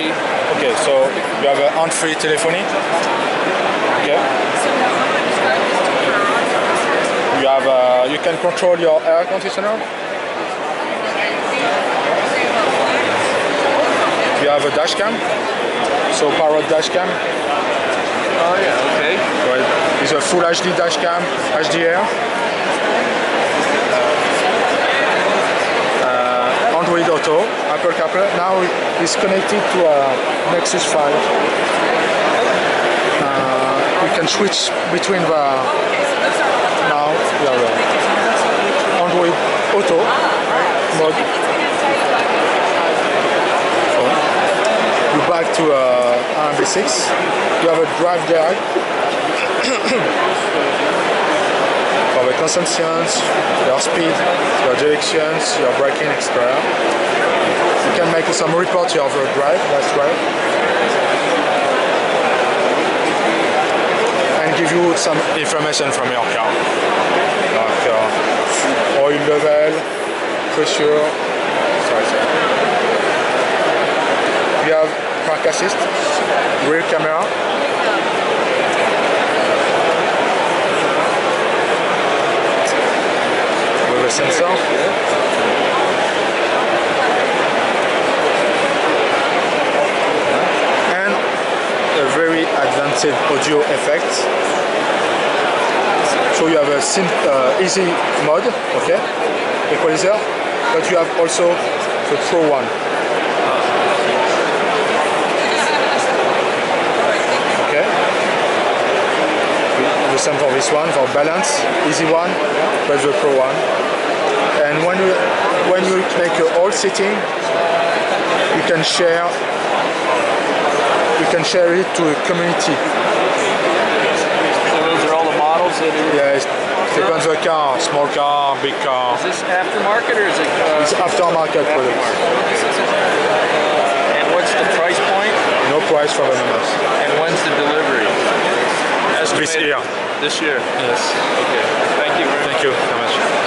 key. Okay, so you have a hand-free telephony. Okay. You have you can control your air conditioner. You have a dash cam, so Parrot dash cam. Oh yeah, okay. Right. It's a full HD dash cam, HDR. Android Auto, Apple Carplay. Now it's connected to a Nexus 5. You can switch between the. Now you have Android Auto mode. You back to RMB6. You have a drive guide for the consumptions, your speed, your directions, your braking, etc. You can make some report of your drive, last drive, and give you some information from your car, like oil level, pressure, etc. You have park assist, rear camera, with a sensor, and a very advanced audio effect. So you have a easy mode, okay, equalizer, but you have also the Pro one. The same for this one, for balance, easy one, but the Pro one. And when you make all setting, you can share it to a community. So those are all the models that are. Yes, depends on the car, small car, big car. Is this aftermarket or is it? It's aftermarket product. And what's the price point? No price for the members. And when's the delivery? This year. This year? Yes. Okay. Thank you very much. Thank you very much.